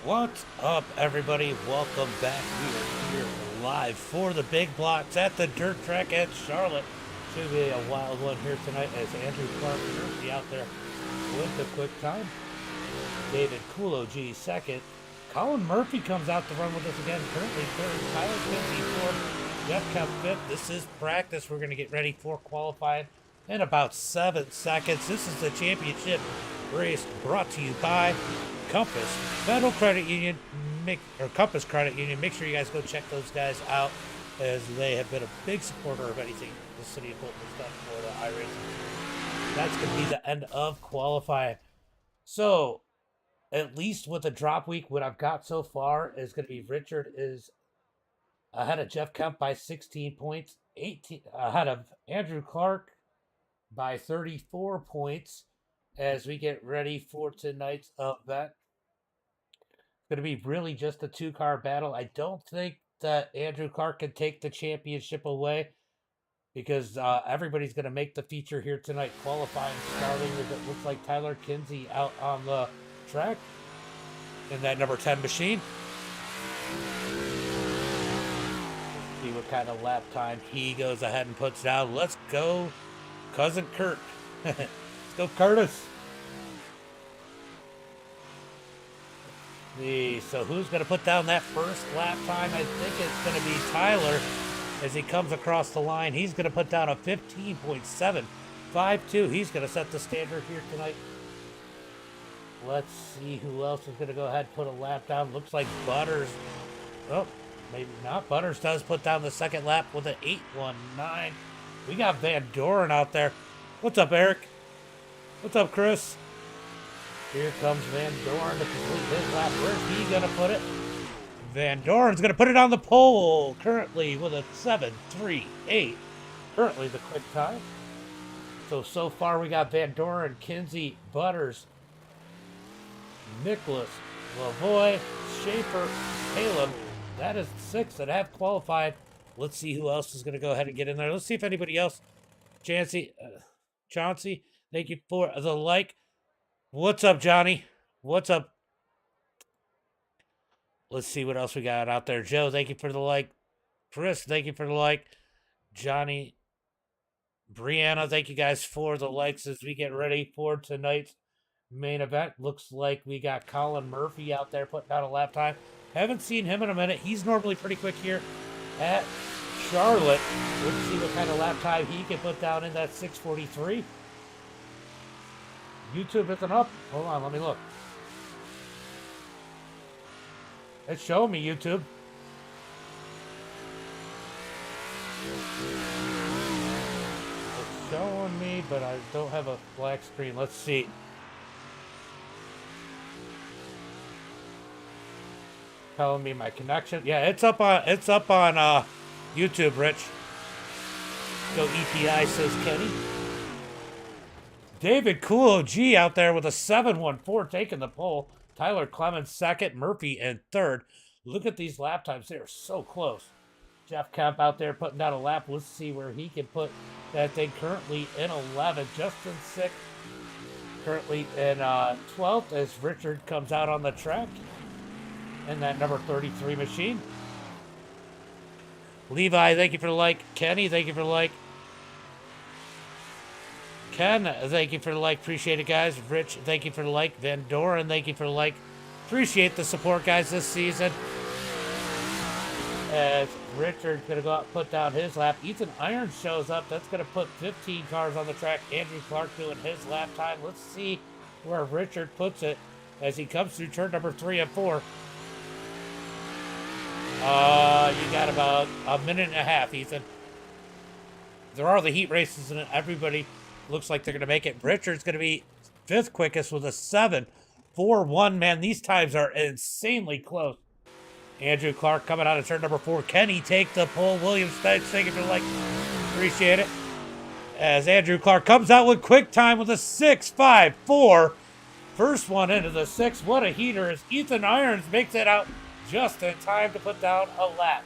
What's up, everybody? Welcome back. We are here live for the big blocks at the dirt track at Charlotte. Should be a wild one here tonight as Andrew Clark currently out there with the quick time. David Cool OG second. Colin Murphy comes out to run with us again. Currently third. Tyler Kinsey fourth. Jeff Kemp fifth. This is practice. We're going to get ready for qualifying in about 7 seconds. This is the championship race brought to you by Compass Federal Credit Union, Compass Credit Union. Make sure you guys go check those guys out, as they have been a big supporter of anything the city of Fulton has done for the iRacing. That's going to be the end of qualifying. So, at least with the drop week, what I've got so far is going to be Richard is ahead of Jeff Kemp by 16 points, 18 ahead of Andrew Clark by 34 points. As we get ready for tonight's event, it's going to be really just a 2-car battle. I don't think that Andrew Clark can take the championship away, because everybody's going to make the feature here tonight. Qualifying starting with, it looks like, Tyler Kinsey out on the track in that number 10 machine. See what kind of lap time he goes ahead and puts down. Let's go, Cousin Kurt. Let's go, Curtis. So who's going to put down that first lap time? I think it's going to be Tyler as he comes across the line. He's going to put down a 15.752. He's going to set the standard here tonight. Let's see who else is going to go ahead and put a lap down. Looks like Butters. Oh, maybe not. Butters does put down the second lap with an 8.19. We got Van Doren out there. What's up, Eric? What's up, Chris? Here comes Van Doren to complete his lap. Where's he going to put it? Van Doren's going to put it on the pole, currently with a 7.38. Currently the quick time. So far we got Van Doren, Kinsey, Butters, Nicholas, Lavoie, Schaefer, Caleb. That is 6 that have qualified. Let's see who else is going to go ahead and get in there. Let's see if anybody else. Chauncey, thank you for the like. What's up, Johnny? What's up? Let's see what else we got out there. Joe, thank you for the like. Chris, thank you for the like. Johnny, Brianna, thank you guys for the likes as we get ready for tonight's main event. Looks like we got Colin Murphy out there putting out a lap time. Haven't seen him in a minute. He's normally pretty quick here at Charlotte. Let's see what kind of lap time he can put down in that 6:43. YouTube isn't up. Hold on, let me look. It's showing me, YouTube. It's showing me, but I don't have a black screen. Let's see. Telling me my connection. Yeah, it's up on YouTube, Rich. Go EPI, says Kenny. David Cool OG out there with a 7.14 taking the pole. Tyler Clemens second, Murphy in third. Look at these lap times. They're so close. Jeff Kemp out there putting down a lap. Let's see where he can put that thing. Currently in 11th. Justin 6th. Currently in 12th as Richard comes out on the track in that number 33 machine. Levi, thank you for the like. Kenny, thank you for the like. Ken, thank you for the like. Appreciate it, guys. Rich, thank you for the like. Van Doren, thank you for the like. Appreciate the support, guys, this season. As Richard's going to go out and put down his lap. Ethan Irons shows up. That's going to put 15 cars on the track. Andrew Clark doing his lap time. Let's see where Richard puts it as he comes through turn number 3 and 4. You got about a minute and a half, Ethan. There are the heat races, and everybody looks like they're going to make it. Richard's going to be 5th quickest with a 7.41. Man, these times are insanely close. Andrew Clark coming out of turn number 4. Kenny take the pole. William Stites, thank you for the like. Appreciate it. As Andrew Clark comes out with quick time with a 6.54. First one into the 6. What a heater as Ethan Irons makes it out just in time to put down a lap.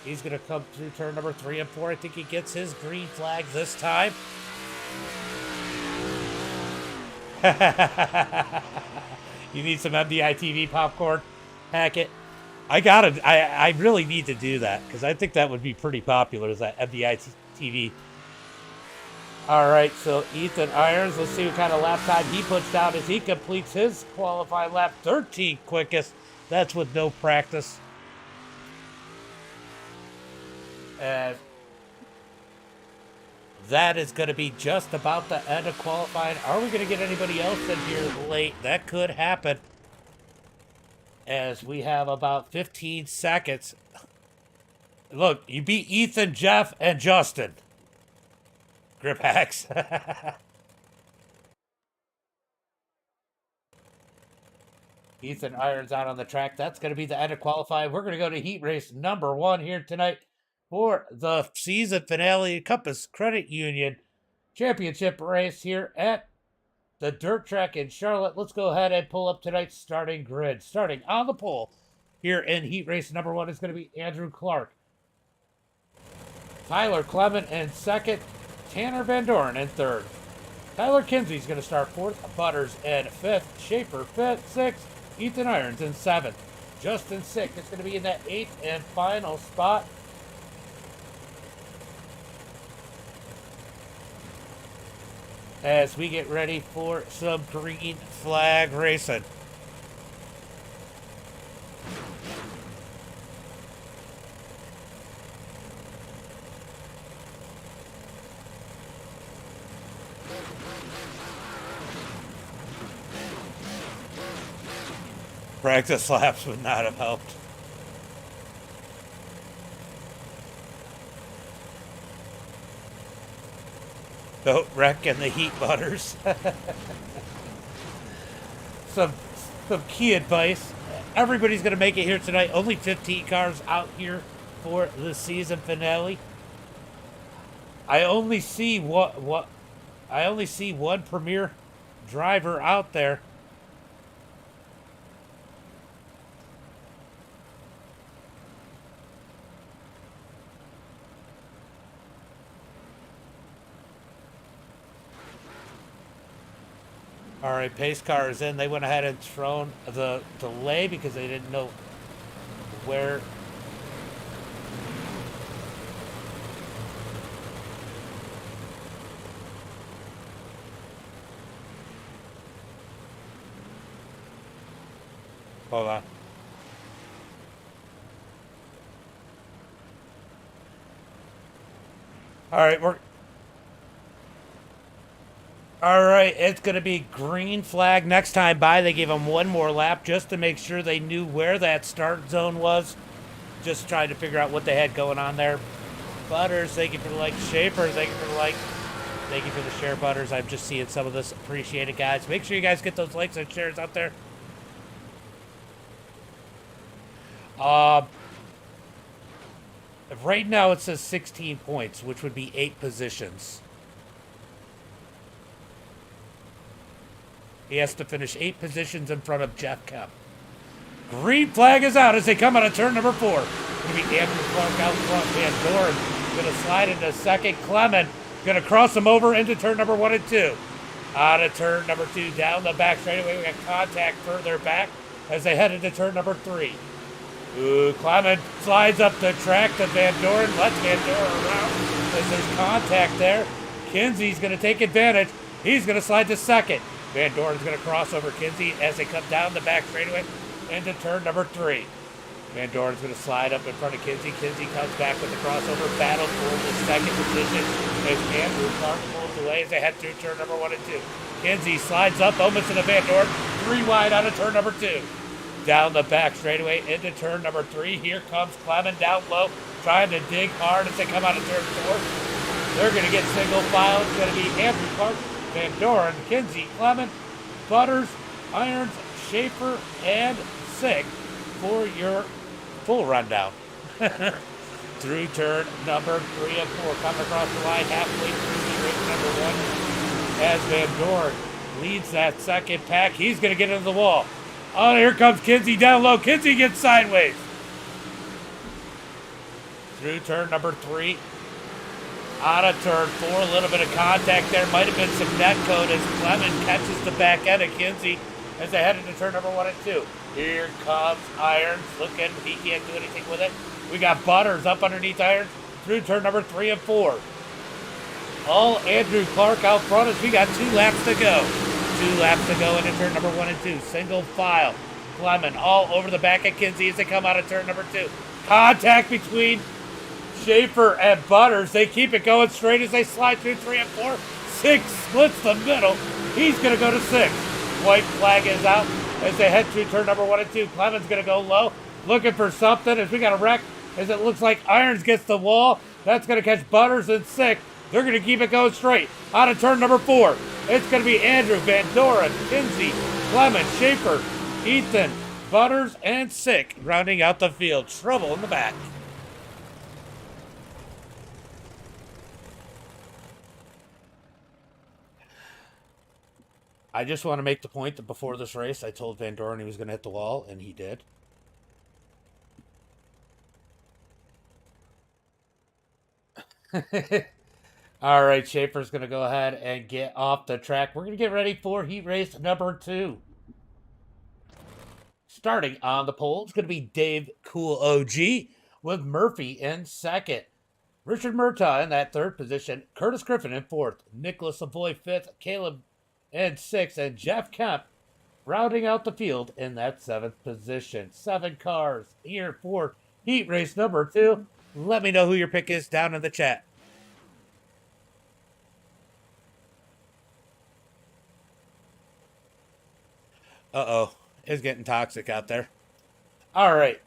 He's going to come through turn number 3 and 4. I think he gets his green flag this time. You need some MDiTV popcorn. Hackett. I really need to do that because I think that would be pretty popular as that MDiTV. All right, so Ethan Irons, let's see what kind of lap time he puts down as he completes his qualifying lap, 13th quickest. That's with no practice. And that is going to be just about the end of qualifying. Are we going to get anybody else in here late? That could happen, as we have about 15 seconds. Look, you beat Ethan, Jeff, and Justin. Grip hacks. Ethan Irons out on the track. That's going to be the end of qualifying. We're going to go to heat race number 1 here tonight for the season finale Compass Credit Union Championship race here at the dirt track in Charlotte. Let's go ahead and pull up tonight's starting grid. Starting on the pole here in heat race number 1 is going to be Andrew Clark, Tyler Clement in second, Tanner Van Doren in third. Tyler Kinsey's going to start 4th, Butters in 5th, Schaefer 5th, 6th, Ethan Irons in 7th. Justin Sick is going to be in that 8th and final spot. As we get ready for some green flag racing. Practice laps would not have helped. Don't wreck in the heat, Butters. some key advice. Everybody's going to make it here tonight. Only 15 cars out here for the season finale. I only see one premier driver out there. All right, pace car is in. They went ahead and thrown the delay because they didn't know where. Hold on. All right, All right, it's going to be green flag next time by. They gave them one more lap just to make sure they knew where that start zone was. Just trying to figure out what they had going on there. Butters, thank you for the like. Schaefer, thank you for the like. Thank you for the share, Butters. I'm just seeing some of this. Appreciate it, guys. Make sure you guys get those likes and shares out there. Right now it says 16 points, which would be 8 positions. He has to finish 8 positions in front of Jeff Kemp. Green flag is out as they come out of turn number 4. It's going to be Andrew Clark out front. Van Doren going to slide into second. Clement going to cross him over into turn number 1 and 2. Out of turn number 2, down the back straightaway. We got contact further back as they head into turn number 3. Clement slides up the track to Van Doren. Lets Van Doren around as there's contact there. Kinsey's going to take advantage. He's going to slide to second. Van Doren's going to cross over Kinsey as they come down the back straightaway into turn number 3. Van Doren's going to slide up in front of Kinsey. Kinsey comes back with the crossover battle for the second position as Andrew Clark pulls away as they head through turn number 1 and 2. Kinsey slides up almost into Van Doren. 3 wide out of turn number 2. Down the back straightaway into turn number 3. Here comes Clement down low, trying to dig hard as they come out of turn 4. They're going to get single file. It's going to be Andrew Clark, Van Doren, Kinsey, Clement, Butters, Irons, Schaefer, and Sick for your full rundown. Through turn number 3 and 4. Coming across the line halfway through race number 1 as Van Doren leads that second pack. He's going to get into the wall. Oh, here comes Kinsey down low. Kinsey gets sideways. Through turn number 3. Out of turn 4, a little bit of contact there. Might have been some net code as Clement catches the back end of Kinsey. as they head into turn number 1 and 2. Here comes Irons, looking, he can't do anything with it. We got Butters up underneath Irons through turn number 3 and 4. All Andrew Clark out front as we got 2 laps to go. 2 laps to go into turn number 1 and 2. Single file. Clement all over the back of Kinsey as they come out of turn number 2. Contact between Schaefer and Butters. They keep it going straight as they slide through 3 and 4. 6 splits the middle. He's going to go to 6. White flag is out as they head through turn number 1 and 2. Clement's going to go low, looking for something as we got a wreck as it looks like Irons gets the wall. That's going to catch Butters in 6. They're going to keep it going straight. Out of turn number 4, it's going to be Andrew, Van Doren, Kinsey, Clement, Schaefer, Ethan, Butters, and Sick rounding out the field. Trouble in the back. I just want to make the point that before this race, I told Van Doren he was going to hit the wall, and he did. All right, Schaefer's going to go ahead and get off the track. We're going to get ready for heat race number 2. Starting on the pole, it's going to be Dave Cool OG with Murphy in 2nd. Richard Murtaugh in that 3rd position. Curtis Griffin in 4th. Nicholas Savoy 5th. Caleb in 6th. And Jeff Kemp rounding out the field in that 7th position. 7 cars here for heat race number 2. Let me know who your pick is down in the chat. Uh-oh. It's getting toxic out there. All right.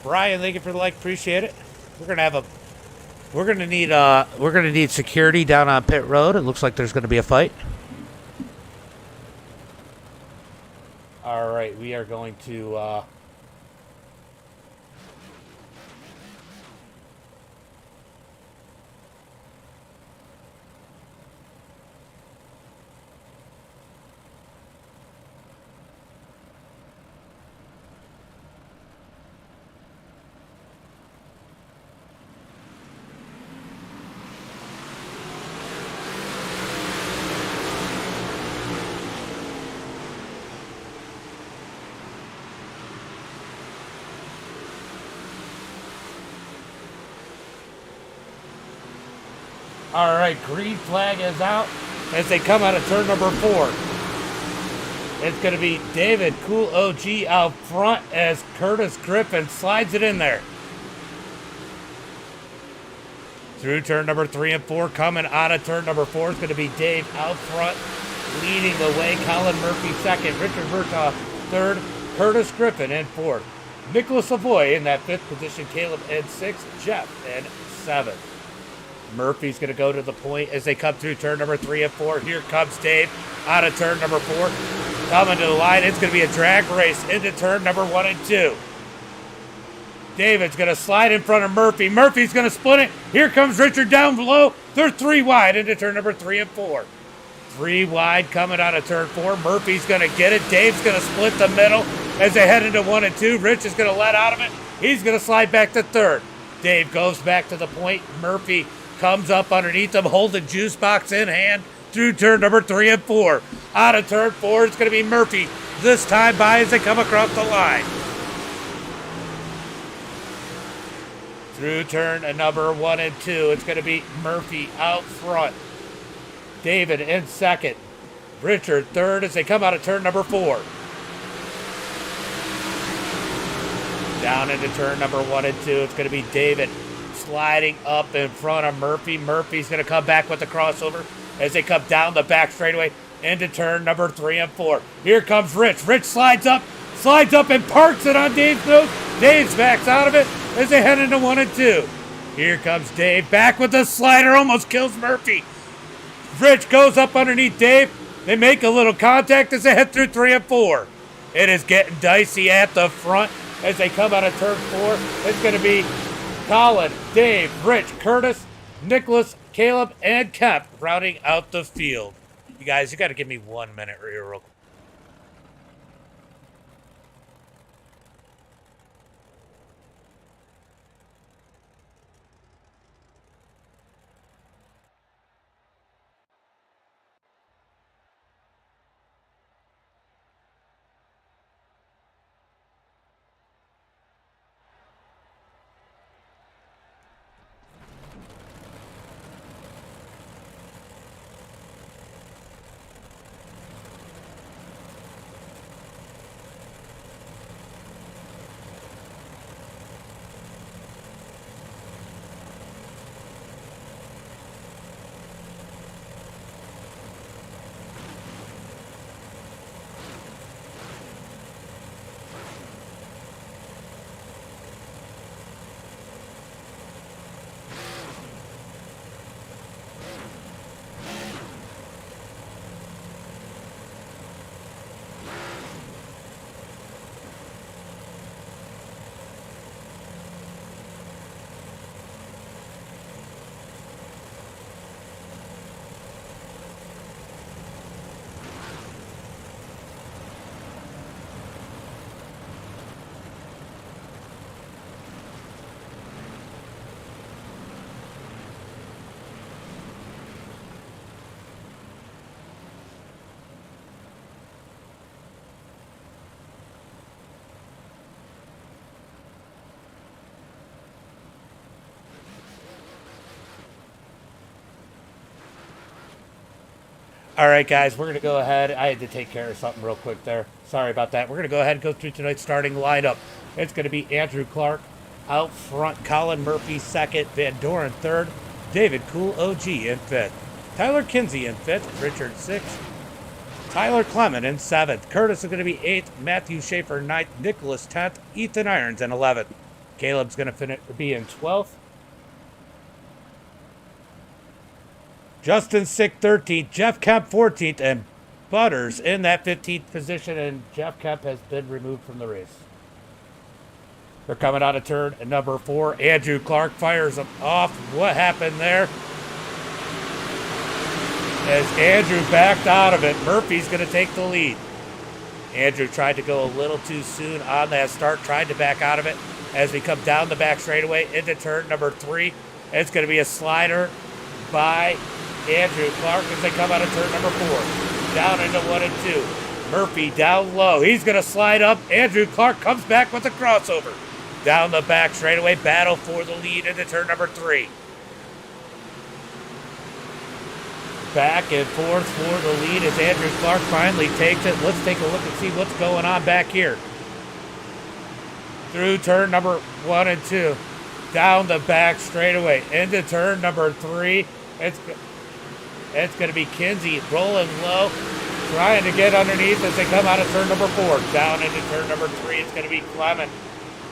Brian, thank you for the like. Appreciate it. We're gonna need security down on pit road. It looks like there's gonna be a fight. All right, we are going to all right, green flag is out as they come out of turn number 4. It's going to be David Cool OG out front as Curtis Griffin slides it in there. Through turn number 3 and 4, coming out of turn number 4 is going to be Dave out front, leading the way. Colin Murphy 2nd, Richard Murtaugh 3rd, Curtis Griffin in 4th. Nicholas Savoy in that 5th position, Caleb in 6th, Jeff in 7th. Murphy's going to go to the point as they come through turn number 3 and 4. Here comes Dave out of turn number 4. Coming to the line, it's going to be a drag race into turn number 1 and 2. David's going to slide in front of Murphy. Murphy's going to split it. Here comes Richard down below. They're 3 wide into turn number 3 and 4. 3 wide coming out of turn 4. Murphy's going to get it. Dave's going to split the middle as they head into 1 and 2. Rich is going to let out of it. He's going to slide back to 3rd. Dave goes back to the point. Murphy comes up underneath him, holding juice box in hand through turn number 3 and 4. Out of turn 4, it's going to be Murphy. This time by as they come across the line. Through turn number 1 and 2, it's going to be Murphy out front. David in 2nd. Richard 3rd as they come out of turn number 4. Down into turn number 1 and 2, it's going to be David sliding up in front of Murphy. Murphy's going to come back with the crossover as they come down the back straightaway into turn number 3 and 4. Here comes Rich. Rich slides up and parks it on Dave's nose. Dave's backs out of it as they head into 1 and 2. Here comes Dave back with the slider, almost kills Murphy. Rich goes up underneath Dave. They make a little contact as they head through 3 and 4. It is getting dicey at the front as they come out of turn 4. It's going to be Colin, Dave, Rich, Curtis, Nicholas, Caleb, and Kemp rounding out the field. You guys, you got to give me 1 minute here real quick. All right, guys, we're going to go ahead. I had to take care of something real quick there. Sorry about that. We're going to go ahead and go through tonight's starting lineup. It's going to be Andrew Clark out front, Colin Murphy second, Van Doren third, David Cool OG in fifth, Tyler Kinsey in fifth, Richard sixth, Tyler Clement in seventh, Curtis is going to be eighth, Matthew Schaefer ninth, Nicholas 10th, Ethan Irons in 11th. Caleb's going to be in 12th. Justin Sick 13th, Jeff Kemp 14th, and Butters in that 15th position, and Jeff Kemp has been removed from the race. They're coming out of turn number 4. Andrew Clark fires them off. What happened there? As Andrew backed out of it, Murphy's going to take the lead. Andrew tried to go a little too soon on that start, tried to back out of it. As we come down the back straightaway into turn number 3, it's going to be a slider by Andrew Clark as they come out of turn number 4. Down into 1 and 2. Murphy down low. He's going to slide up. Andrew Clark comes back with a crossover. Down the back straightaway. Battle for the lead into turn number 3. Back and forth for the lead as Andrew Clark finally takes it. Let's take a look and see what's going on back here. Through turn number 1 and 2. Down the back straightaway. Into turn number 3. It's going to be Kinsey rolling low, trying to get underneath as they come out of turn number 4. Down into turn number 3, it's going to be Clement.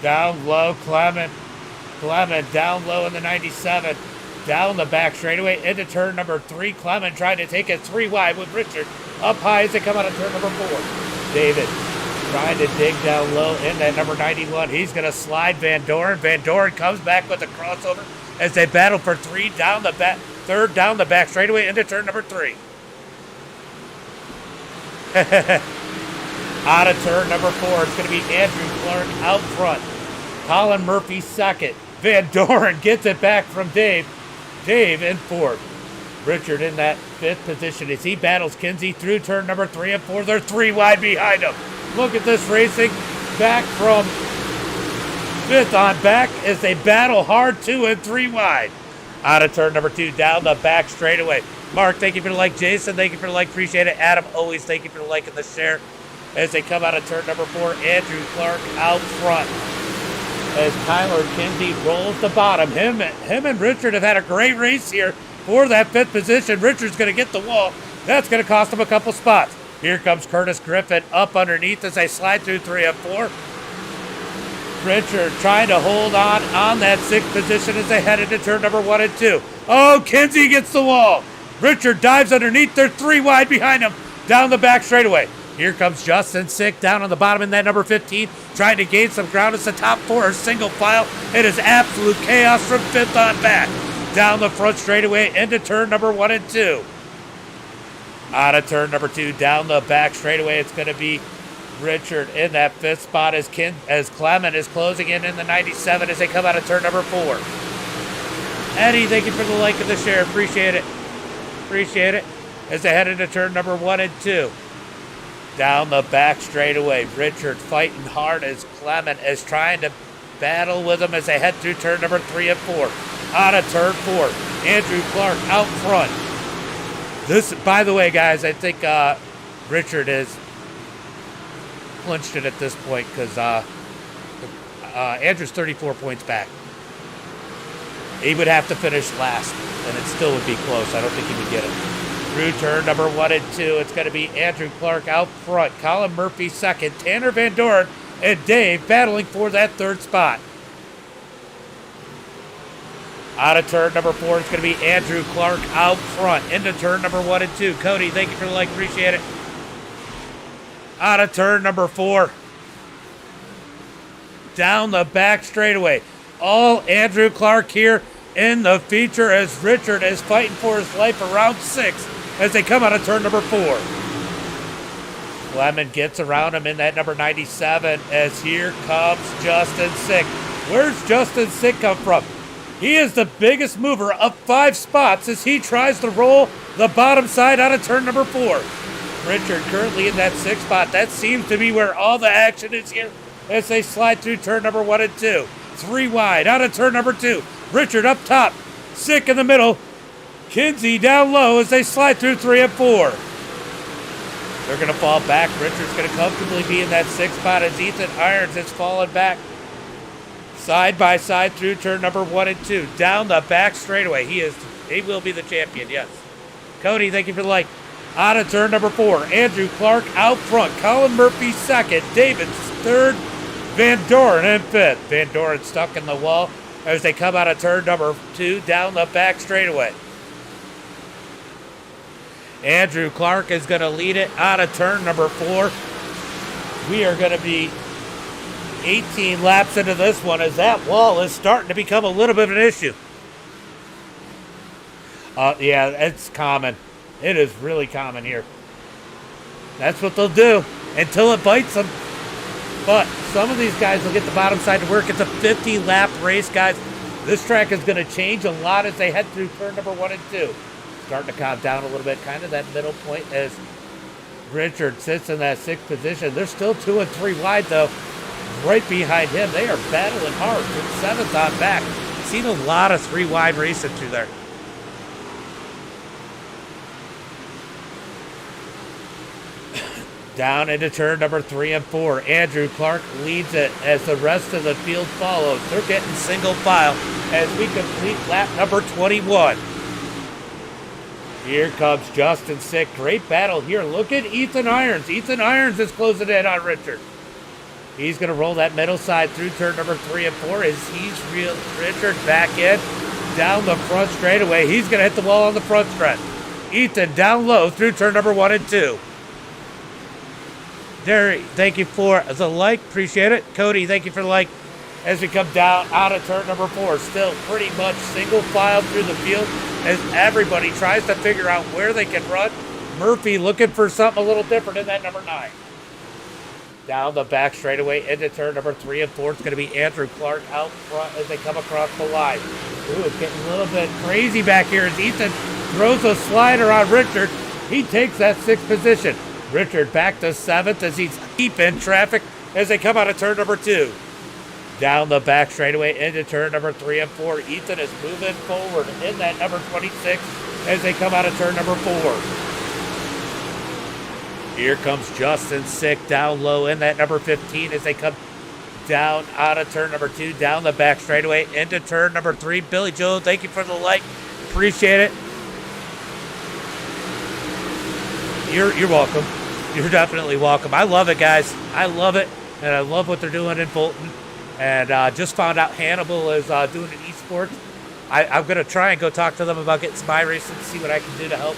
Down low, Clement down low in the 97. Down the back straightaway into turn number 3. Clement trying to take it 3 wide with Richard up high as they come out of turn number 4. David trying to dig down low in that number 91. He's going to slide Van Doren. Van Doren comes back with a crossover as they battle for 3 down the back. Third down the back straightaway into turn number 3. Out of turn number 4, it's going to be Andrew Clark out front. Colin Murphy second. Van Doren gets it back from Dave. Dave in 4th. Richard in that 5th position as he battles Kinsey through turn number 3 and 4. They're 3 wide behind him. Look at this racing back from 5th on back as they battle hard 2 and 3 wide. Out of turn number 2, down the back straightaway. Mark, thank you for the like. Jason, thank you for the like. Appreciate it. Adam, always thank you for the like and the share. As they come out of turn number 4, Andrew Clark out front. As Tyler Kinsey rolls the bottom. Him and Richard have had a great race here for that 5th position. Richard's going to get the wall. That's going to cost him a couple spots. Here comes Curtis Griffin up underneath as they slide through 3 and 4. Richard trying to hold on that 6th position as they head into turn number 1 and 2. Oh, Kinsey gets the wall. Richard dives underneath. They're 3 wide behind him. Down the back straightaway. Here comes Justin Sick down on the bottom in that number 15. Trying to gain some ground as the top 4 are single file. It is absolute chaos from 5th on back. Down the front straightaway into turn number 1 and 2. Out of turn number 2. Down the back straightaway. It's going to be Richard in that 5th spot as Clement is closing in the 97 as they come out of turn number 4. Eddie, thank you for the like and the share. Appreciate it. Appreciate it. As they head into turn number 1 and 2. Down the back straightaway. Richard fighting hard as Clement is trying to battle with him as they head through turn number 3 and 4. Out of turn 4. Andrew Clark out front. This, by the way, guys, I think Richard is clinched it at this point because Andrew's 34 points back. He would have to finish last, and it still would be close. I don't think he would get it. Through turn number 1 and 2, it's going to be Andrew Clark out front, Colin Murphy second, Tanner Van Doren and Dave battling for that 3rd spot. Out of turn number 4, it's going to be Andrew Clark out front into turn number 1 and 2. Cody, thank you for the like. Appreciate it. Out of turn number 4. Down the back straightaway. All Andrew Clark here in the feature as Richard is fighting for his life around 6 as they come out of turn number 4. Clement gets around him in that number 97 as here comes Justin Sick. Where's Justin Sick come from? He is the biggest mover up 5 spots as he tries to roll the bottom side out of turn number 4. Richard currently in that 6th spot. That seems to be where all the action is here as they slide through turn number 1 and 2. 3 wide out of turn number 2. Richard up top. Sick in the middle. Kinsey down low as they slide through 3 and 4. They're going to fall back. Richard's going to comfortably be in that 6th spot as Ethan Irons is falling back. Side by side through turn number 1 and 2. Down the back straightaway. He will be the champion, yes. Cody, thank you for the like. Out of turn number 4. Andrew Clark out front. Colin Murphy 2nd. David 3rd. Van Doren in 5th. Van Doren stuck in the wall as they come out of turn number 2 down the back straightaway. Andrew Clark is going to lead it out of turn number 4. We are going to be 18 laps into this one as that wall is starting to become a little bit of an issue. Yeah, it's common. It is really common here. That's what they'll do until it bites them. But some of these guys will get the bottom side to work. It's a 50-lap race, guys. This track is going to change a lot as they head through turn number 1 and 2. Starting to calm down a little bit, kind of that middle point as Richard sits in that 6th position. They're still 2 and 3 wide, though. Right behind him, they are battling hard from 7th on back. Seen a lot of 3 wide racing through there. Down into turn number 3 and 4. Andrew Clark leads it as the rest of the field follows. They're getting single file as we complete lap number 21. Here comes Justin Sick. Great battle here. Look at Ethan Irons. Ethan Irons is closing in on Richard. He's going to roll that middle side through turn number 3 and 4 as he's reeled Richard back in. Down the front straightaway. He's going to hit the wall on the front stretch. Ethan down low through turn number 1 and 2. Derry, thank you for the like. Appreciate it. Cody, thank you for the like. As we come down out of turn number 4, still pretty much single file through the field as everybody tries to figure out where they can run. Murphy looking for something a little different in that number 9. Down the back straightaway into turn number 3 and 4. It's going to be Andrew Clark out front as they come across the line. Ooh, it's getting a little bit crazy back here as Ethan throws a slider on Richard. He takes that 6th position. Richard back to 7th as he's deep in traffic as they come out of turn number 2. Down the back straightaway into turn number 3 and 4. Ethan is moving forward in that number 26 as they come out of turn number 4. Here comes Justin Sick down low in that number 15 as they come down out of turn number 2, down the back straightaway into turn number 3. Billy Joe, thank you for the like. Appreciate it. You're welcome. You're definitely welcome. I love it, guys. I love it, and I love what they're doing in Fulton. And just found out Hannibal is doing an esports. I'm going to try and go talk to them about getting some iRacing to see what I can do to help.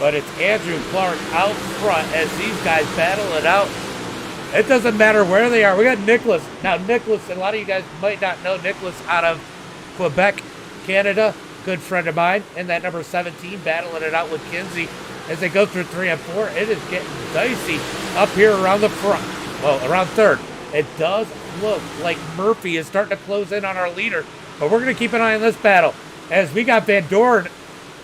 But it's Andrew Clark out front as these guys battle it out. It doesn't matter where they are. We got Nicholas. Now, Nicholas, a lot of you guys might not know Nicholas out of Quebec, Canada. Good friend of mine. And that number 17 battling it out with Kinsey. As they go through 3 and 4, it is getting dicey up here around the front. Well, around 3rd. It does look like Murphy is starting to close in on our leader. But we're going to keep an eye on this battle as we got Van Doren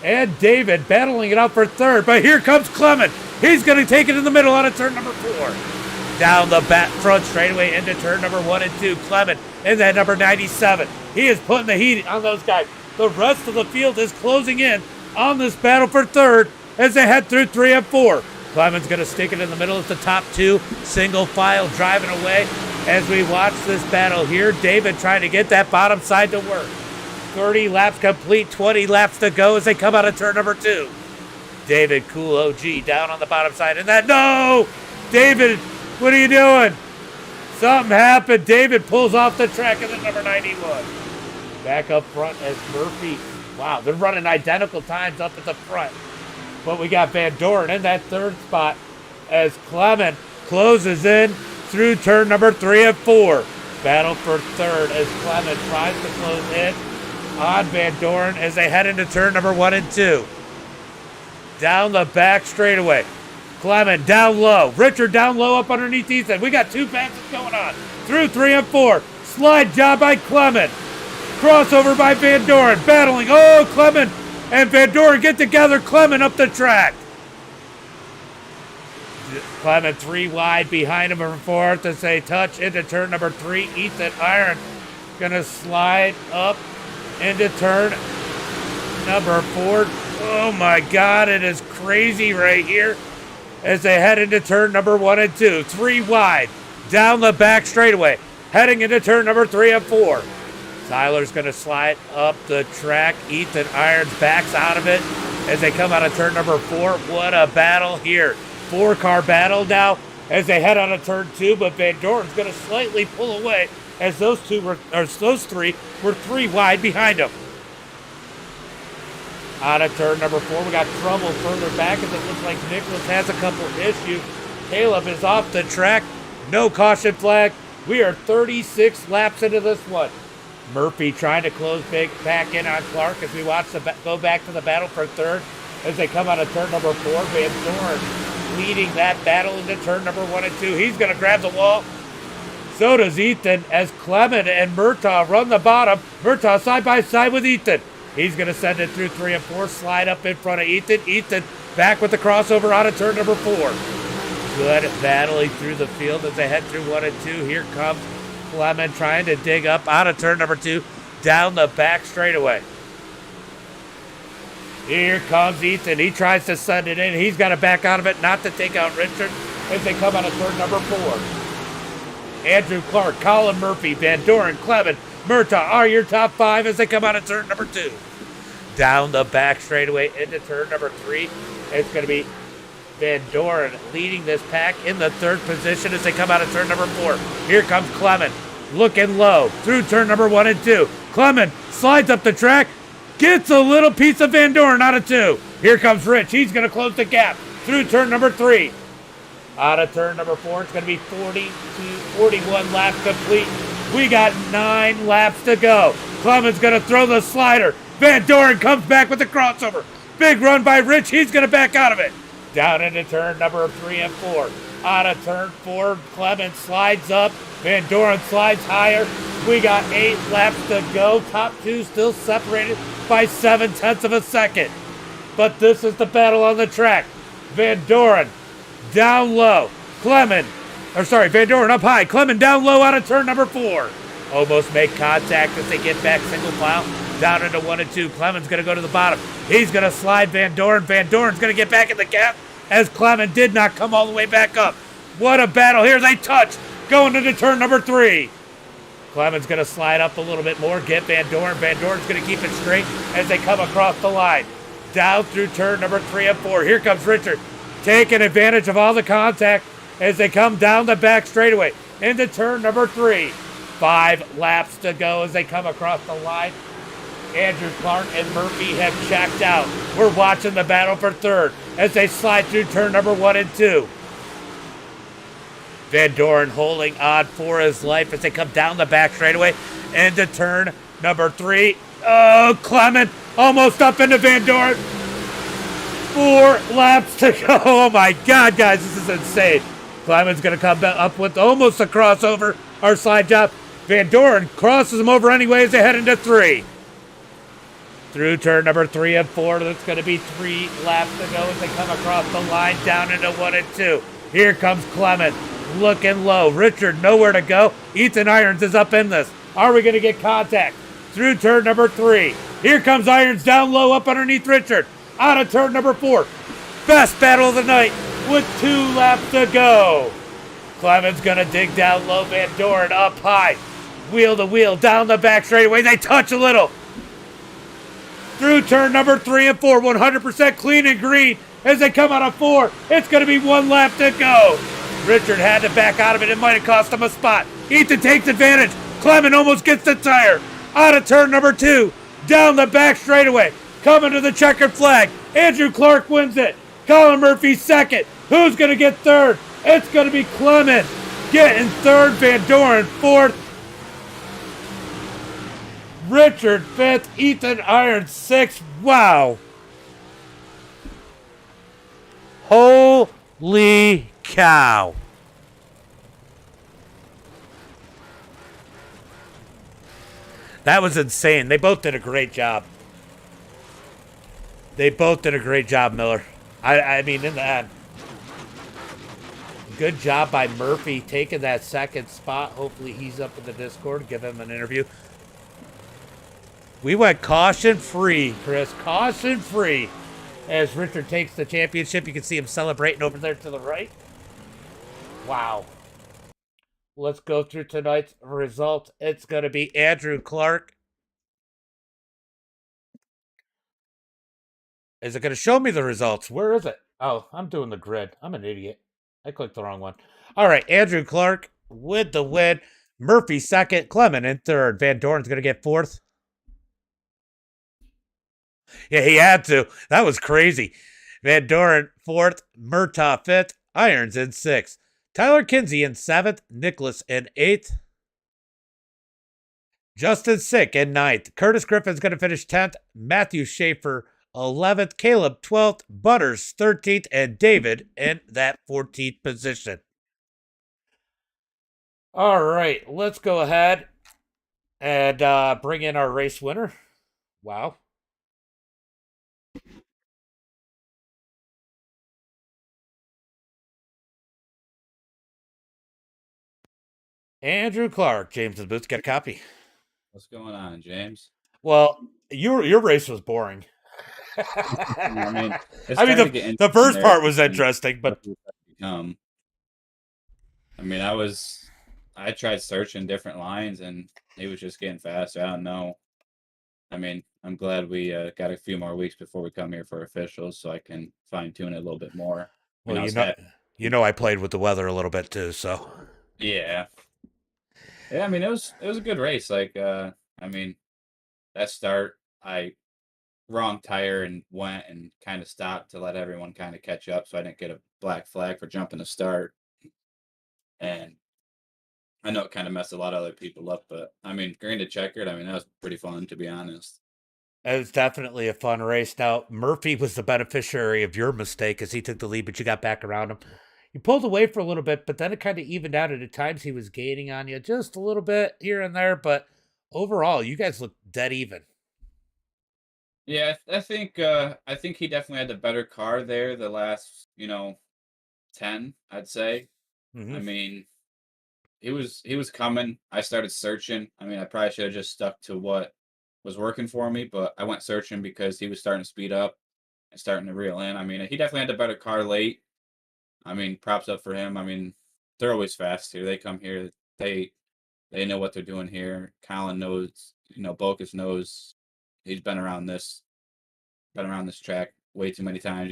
and David battling it out for 3rd. But here comes Clement. He's going to take it in the middle out of turn number 4. Down the back front straightaway into turn number 1 and 2. Clement in that number 97. He is putting the heat on those guys. The rest of the field is closing in on this battle for 3rd. As they head through 3 and 4. Clement's going to stick it in the middle as the top 2. Single file driving away as we watch this battle here. David trying to get that bottom side to work. 30 laps complete, 20 laps to go as they come out of turn number 2. David, cool OG, down on the bottom side. And that, no! David, what are you doing? Something happened. David pulls off the track in the number 91. Back up front as Murphy. Wow, they're running identical times up at the front. But we got Van Doren in that 3rd spot as Clement closes in through turn number 3 and 4. Battle for 3rd as Clement tries to close in on Van Doren as they head into turn number 1 and 2. Down the back straightaway. Clement down low. Richard down low up underneath Ethan. We got 2 passes going on. Through 3 and 4. Slide job by Clement. Crossover by Van Doren. Battling. Oh, Clement and Van Doren get together. Clement up the track. Clement 3 wide behind him for 4th as they touch into turn number 3. Ethan Iron gonna slide up into turn number 4. Oh my God, it is crazy right here as they head into turn number 1 and 2. 3 wide, down the back straightaway, heading into turn number 3 and 4. Tyler's going to slide up the track. Ethan Irons backs out of it as they come out of turn number 4. What a battle here. 4-car battle now as they head out of turn 2, but Van Doren's going to slightly pull away as those three were 3 wide behind him. Out of turn number 4, we got trouble further back as it looks like Nicholas has a couple issues. Caleb is off the track. No caution flag. We are 36 laps into this one. Murphy trying to close back in on Clark as we watch go back to the battle for third as they come out of turn number 4. Van Doren leading that battle into turn number 1 and 2. He's going to grab the wall. So does Ethan as Clement and Murtaugh run the bottom. Murtaugh side by side with Ethan. He's going to send it through 3 and 4, slide up in front of Ethan. Ethan back with the crossover out of turn number 4. Good battling through the field as they head through 1 and 2. Here comes Clement trying to dig up out of turn number 2, down the back straightaway. Here comes Ethan. He tries to send it in. He's got to back out of it, not to take out Richard as they come out of turn number 4. Andrew Clark, Colin Murphy, Van Doren, Clement, Murtaugh are your top 5 as they come out of turn number 2. Down the back straightaway into turn number 3. It's going to be Van Doren leading this pack in the 3rd position as they come out of turn number 4. Here comes Clement, looking low through turn number 1 and 2. Clement slides up the track, gets a little piece of Van Doren out of 2. Here comes Rich. He's going to close the gap through turn number 3. Out of turn number 4, it's going to be 41 laps complete. We got 9 laps to go. Clement's going to throw the slider. Van Doren comes back with the crossover. Big run by Rich. He's going to back out of it. Down into turn number 3 and 4. Out of turn 4, Clement slides up. Van Doren slides higher. We got 8 laps to go. Top 2 still separated by 0.7 of a second. But this is the battle on the track. Van Doren down low. Van Doren up high. Clement down low out of turn number 4. Almost make contact as they get back single file down into 1 and 2. Clement's going to go to the bottom. He's going to slide Van Doren. Van Doren's going to get back in the gap as Clement did not come all the way back up. What a battle. Here's a touch going into turn number 3. Clement's going to slide up a little bit more, get Van Doren. Van Doren's going to keep it straight as they come across the line. Down through turn number 3 and 4. Here comes Richard, taking advantage of all the contact as they come down the back straightaway into turn number 3. 5 laps to go as they come across the line. Andrew Clark and Murphy have checked out. We're watching the battle for third as they slide through turn number 1 and 2. Van Doren holding on for his life as they come down the back straightaway into turn number 3. Oh, Clement almost up into Van Doren. 4 laps to go. Oh my God, guys, this is insane. Clement's going to come up with almost a crossover or slide job. Van Doren crosses him over anyway as they head into 3. Through turn number 3 and 4, that's going to be 3 laps to go as they come across the line down into 1 and 2. Here comes Clement, looking low. Richard nowhere to go. Ethan Irons is up in this. Are we going to get contact? Through turn number 3. Here comes Irons down low up underneath Richard. Out of turn number 4. Best battle of the night with 2 laps to go. Clement's going to dig down low. Van Doren up high. Wheel to wheel down the back straightaway. They touch a little. Through turn number 3 and 4. 100% clean and green as they come out of 4. It's going to be 1 lap to go. Richard had to back out of it. It might have cost him a spot. Ethan takes advantage. Clement almost gets the tire. Out of turn number 2. Down the back straightaway. Coming to the checkered flag. Andrew Clark wins it. Colin Murphy second. Who's going to get third? It's going to be Clement getting third. Van Doren fourth. Richard fifth. Ethan Irons sixth. Wow. Holy cow. That was insane. They both did a great job. They both did a great job, Miller. I mean, in the end. Good job by Murphy taking that second spot. Hopefully he's up in the Discord. Give him an interview. We went caution-free, Chris. Caution-free. As Richard takes the championship, you can see him celebrating over there to the right. Wow. Let's go through tonight's results. It's going to be Andrew Clark. Is it going to show me the results? Where is it? Oh, I'm doing the grid. I'm an idiot. I clicked the wrong one. All right, Andrew Clark with the win. Murphy second. Clement in third. Van Doren's going to get fourth. Yeah, he had to. That was crazy. Van Doren fourth. Murtaugh fifth. Irons in sixth. Tyler Kinsey in seventh. Nicholas in eighth. Justin Sick in ninth. Curtis Griffin's going to finish 10th. Matthew Schaefer 11th. Caleb 12th. Butters 13th. And David in that 14th position. All right, let's go ahead and bring in our race winner. Wow. Andrew Clark, James the Booth, get a copy. What's going on, James? Well, your race was boring. I mean, the first part was interesting, but I mean, I tried searching different lines, and it was just getting faster. I don't know. I mean, I'm glad we got a few more weeks before we come here for officials, so I can fine tune it a little bit more. Well, I played with the weather a little bit too, so yeah. I mean, it was a good race. Like, I mean, that start, I wrong tire and went and kind of stopped to let everyone kind of catch up, so I didn't get a black flag for jumping the start. And I know it kind of messed a lot of other people up, but I mean, green to checkered, I mean, that was pretty fun, to be honest. it was definitely a fun race. Now, Murphy was the beneficiary of your mistake as he took the lead, but you got back around him. You pulled away for a little bit, but then it kind of evened out. At times, he was gaining on you just a little bit here and there, but overall, you guys looked dead even. Yeah, I think he definitely had the better car there the last 10, I'd say. Mm-hmm. I mean, he was coming. I started searching. I mean, I probably should have just stuck to what was working for me, but I went searching because he was starting to speed up and starting to reel in. I mean, he definitely had the better car late. I mean, props up for him. I mean, they're always fast here. They come here. They know what they're doing here. Colin knows. Bocus knows. He's been around this track way too many times.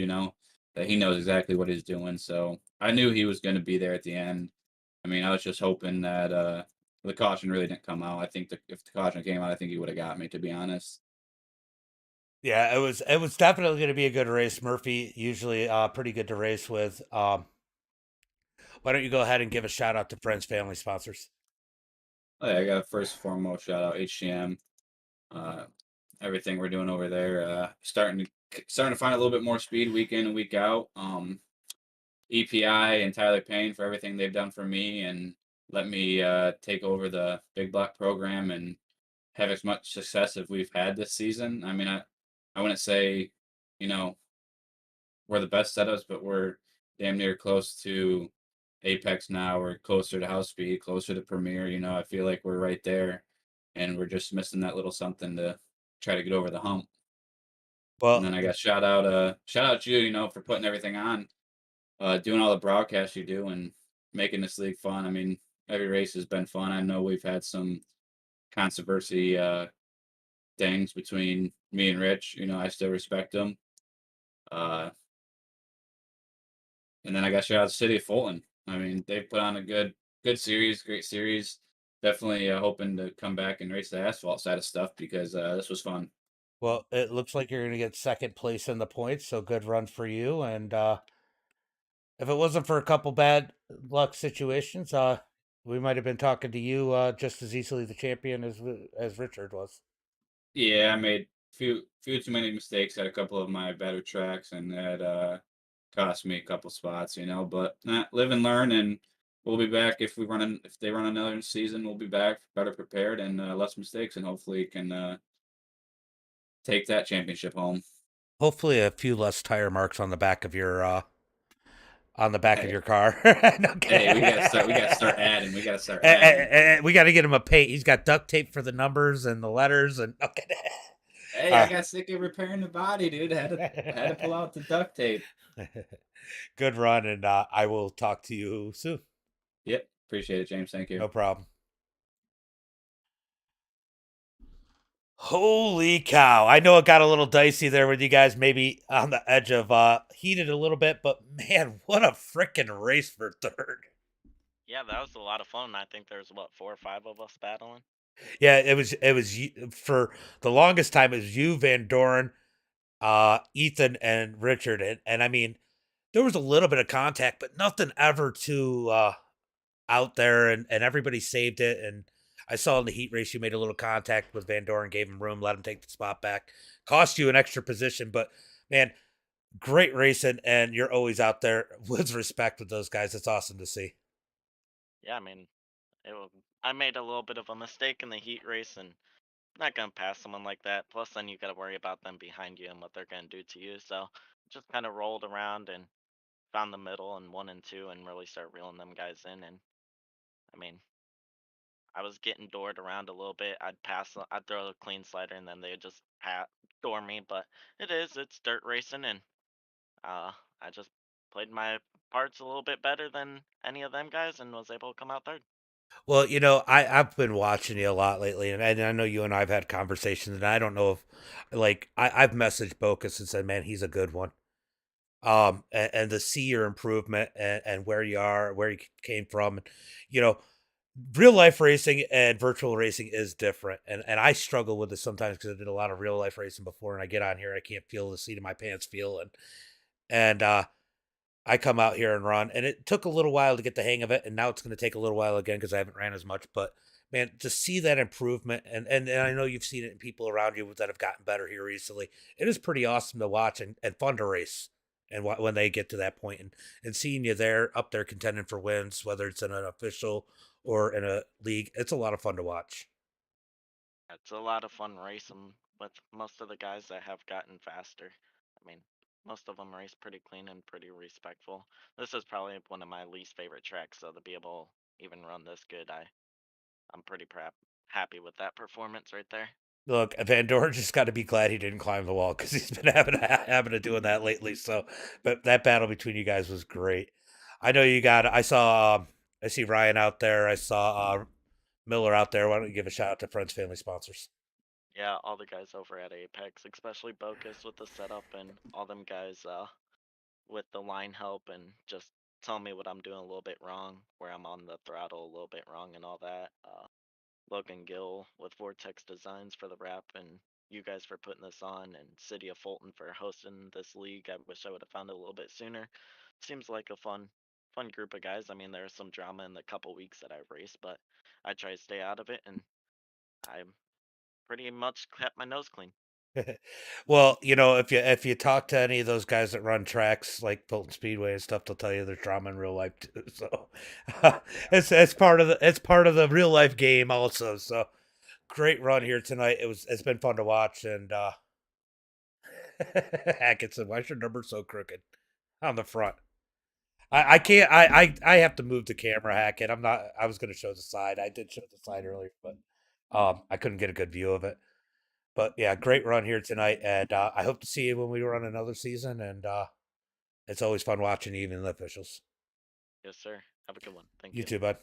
That he knows exactly what he's doing. So I knew he was going to be there at the end. I mean, I was just hoping that the caution really didn't come out. I think if the caution came out, I think he would have got me, to be honest. Yeah, it was definitely going to be a good race. Murphy usually pretty good to race with. Why don't you go ahead and give a shout out to friends, family, sponsors? Oh, yeah, I got a first and foremost shout out HCM. Everything we're doing over there, starting to find a little bit more speed week in and week out. EPI and Tyler Payne for everything they've done for me and let me take over the Big Block program and have as much success as we've had this season. I mean, I wouldn't say, you know, we're the best setups, but we're damn near close to Apex now. We're closer to House Speed, closer to Premier. I feel like we're right there, and we're just missing that little something to try to get over the hump. Well, And then I got shout out you, for putting everything on, doing all the broadcasts you do, and making this league fun. I mean, every race has been fun. I know we've had some controversy things between me and Rich. I still respect them. And then I got shout out to City of Fulton. I mean, they put on a good series, great series. Definitely hoping to come back and race the asphalt side of stuff because this was fun. well, it looks like you're going to get second place in the points, so good run for you. And if it wasn't for a couple bad luck situations, we might have been talking to you just as easily the champion as Richard was. Yeah, I made few too many mistakes at a couple of my better tracks, and that cost me a couple spots. But live and learn, and we'll be back if they run another season. We'll be back better prepared and less mistakes, and hopefully can take that championship home. Hopefully, a few less tire marks on the back of your Hey, car. No hey, we gotta start. We gotta start adding. We gotta start adding. we got to get him a paint. He's got duct tape for the numbers and the letters, and okay. Hey, I got sick of repairing the body, dude. I had to pull out the duct tape. Good run, and I will talk to you soon. Yep. Appreciate it, James. Thank you. No problem. Holy cow. I know it got a little dicey there with you guys, maybe on the edge of heated a little bit, but man, what a freaking race for third. Yeah, that was a lot of fun. I think there's what 4 or 5 of us battling. Yeah, it was for the longest time it was you, Van Doren, Ethan, and Richard, and I mean there was a little bit of contact, but nothing ever too out there, and everybody saved it. And I saw in the heat race you made a little contact with Van Doren, gave him room, let him take the spot back, cost you an extra position, but man, great racing, and you're always out there with respect with those guys. It's awesome to see. Yeah, I mean, it wa I made a little bit of a mistake in the heat race, and not gonna pass someone like that. Plus, then you gotta worry about them behind you and what they're gonna do to you. So, just kind of rolled around and found the middle and 1 and 2, and really start reeling them guys in. And I mean, I was getting doored around a little bit. I'd throw a clean slider, and then they'd just door me. But it's dirt racing, and uh, I just played my parts a little bit better than any of them guys, and was able to come out third. Well, I've been watching you a lot lately, and I know you and I've had conversations, and I don't know if, like, I've messaged Bocus and said, man, he's a good one. And to see your improvement and where you are, where you came from, you know, real life racing and virtual racing is different, and I struggle with this sometimes because I did a lot of real life racing before, and I get on here, I can't feel the seat of my pants feel, and I come out here and run, and it took a little while to get the hang of it, and now it's going to take a little while again because I haven't ran as much. But man, to see that improvement, and I know you've seen it in people around you that have gotten better here recently. It is pretty awesome to watch and fun to race, and when they get to that point, and seeing you there up there contending for wins, whether it's in an official or in a league, it's a lot of fun to watch. It's a lot of fun racing with most of the guys that have gotten faster. I mean, most of them race pretty clean and pretty respectful. This is probably one of my least favorite tracks, so to be able to even run this good, I'm pretty happy with that performance right there. Look, Van Dorn just got to be glad he didn't climb the wall because he's been having to doing that lately. So, but that battle between you guys was great. I know you got. I saw. I see Ryan out there. I saw Miller out there. Why don't you give a shout out to friends, family, sponsors? Yeah, all the guys over at Apex, especially Bocus with the setup, and all them guys with the line help and just telling me what I'm doing a little bit wrong, where I'm on the throttle a little bit wrong and all that. Logan Gill with Vortex Designs for the wrap, and you guys for putting this on, and City of Fulton for hosting this league. I wish I would have found it a little bit sooner. Seems like a fun group of guys. I mean, there's some drama in the couple weeks that I've raced, but I try to stay out of it, and I pretty much kept my nose clean. Well, if you talk to any of those guys that run tracks like Fulton Speedway and stuff, they'll tell you there's drama in real life too. So it's part of the real life game also. So great run here tonight. It's been fun to watch, and Hackett said, "Why's your number so crooked on the front?" I can't. I have to move the camera, Hackett. I'm not. I was going to show the side. I did show the side earlier, but I couldn't get a good view of it. But yeah, great run here tonight, and I hope to see you when we run another season. And it's always fun watching you, even the officials. Yes, sir. Have a good one. Thank You you. too, bud.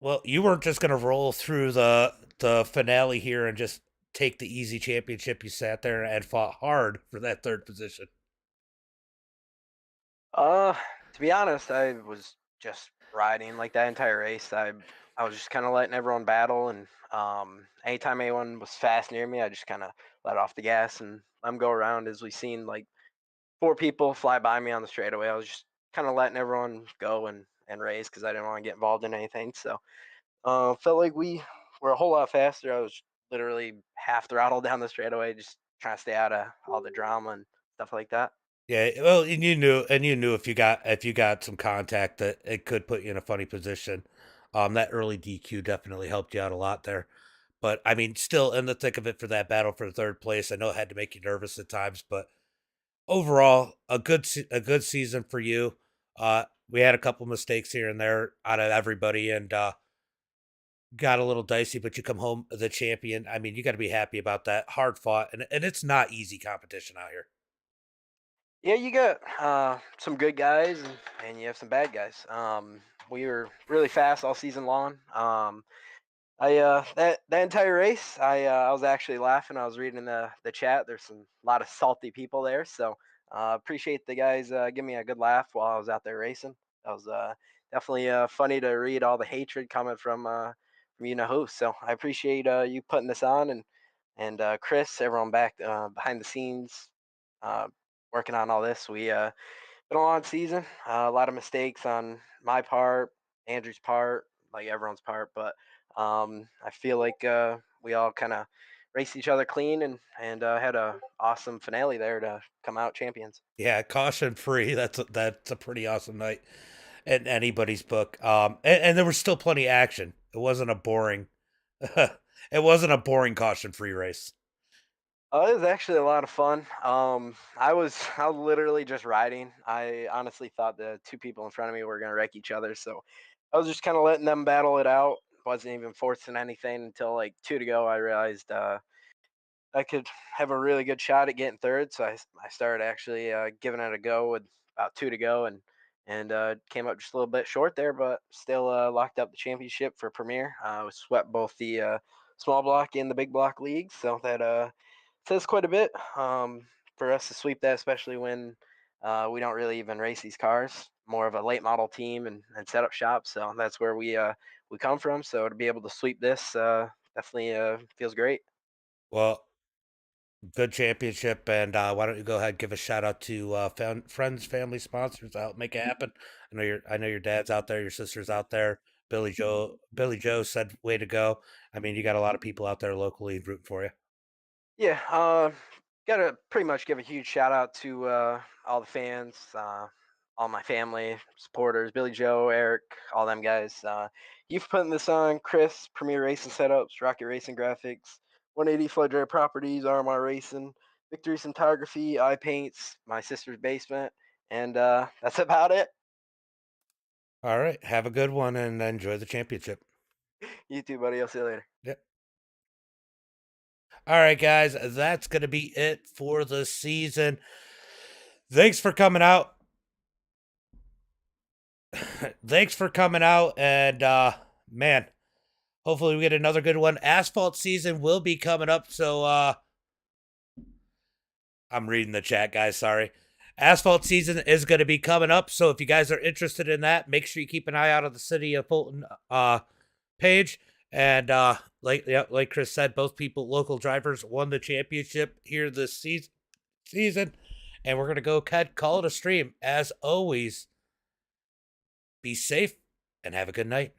Well, you weren't just going to roll through the finale here and just take the easy championship. You sat there and fought hard for that third position. Uh, to be honest, I was just riding like that entire race. I was just kind of letting everyone battle, and anytime anyone was fast near me, I just kind of let off the gas and let them go around. As we seen like 4 people fly by me on the straightaway, I was just kind of letting everyone go and race because I didn't want to get involved in anything. So felt like we were a whole lot faster. I was literally half throttle down the straightaway, just trying to stay out of all the drama and stuff like that. Yeah, well, and you knew if you got some contact that it could put you in a funny position. That early DQ definitely helped you out a lot there. But I mean, still in the thick of it for that battle for third place. I know it had to make you nervous at times, but overall, a good season for you. We had a couple mistakes here and there out of everybody, and got a little dicey, but you come home the champion. I mean, you got to be happy about that. Hard fought, and it's not easy competition out here. Yeah, you got some good guys and you have some bad guys. We were really fast all season long. I that entire race, I was actually laughing. I was reading the chat. There's some a lot of salty people there, so appreciate the guys giving me a good laugh while I was out there racing. That was definitely funny to read all the hatred coming from you know who. So I appreciate you putting this on and Chris, everyone back behind the scenes, uh, working on all this. We been a long season. A lot of mistakes on my part, Andrew's part, like everyone's part, but I feel like we all kind of raced each other clean and had a awesome finale there to come out champions. Yeah, caution free. That's a pretty awesome night in anybody's book. And there was still plenty of action. It wasn't a boring. It wasn't a boring caution free race. It was actually a lot of fun. I was literally just riding. I honestly thought the two people in front of me were gonna wreck each other, so I was just kind of letting them battle it out. Wasn't even forcing anything until like two to go. I realized I could have a really good shot at getting third. So I started actually giving it a go with about two to go and came up just a little bit short there, but still locked up the championship for Premier. We swept both the small block and the big block leagues, so that says quite a bit for us to sweep that, especially when we don't really even race these cars. More of a late model team and setup shop, so that's where we come from. So to be able to sweep this definitely feels great. Well, good championship, and why don't you go ahead and give a shout out to friends, family, sponsors to help make it happen. I know your dad's out there, your sister's out there. Billy Joe said, "Way to go!" I mean, you got a lot of people out there locally rooting for you. Yeah, gotta pretty much give a huge shout out to all the fans, all my family, supporters, Billy Joe, Eric, all them guys. You for putting this on, Chris, Premier Racing Setups, Rocket Racing Graphics, 180 Flood Dry Properties, RMR Racing, Victory Cinematography, Eye Paints, my sister's basement, and that's about it. All right, have a good one and enjoy the championship. You too, buddy. I'll see you later. Yep. All right, guys, that's gonna be it for the season. Thanks for coming out. Thanks for coming out, and man, hopefully we get another good one. Asphalt season will be coming up, so I'm reading the chat, guys. Sorry. Asphalt season is going to be coming up, so if you guys are interested in that, make sure you keep an eye out on the City of Fulton page. And like Chris said, both local drivers, won the championship here this season, and we're gonna go call it a stream. As always, be safe and have a good night.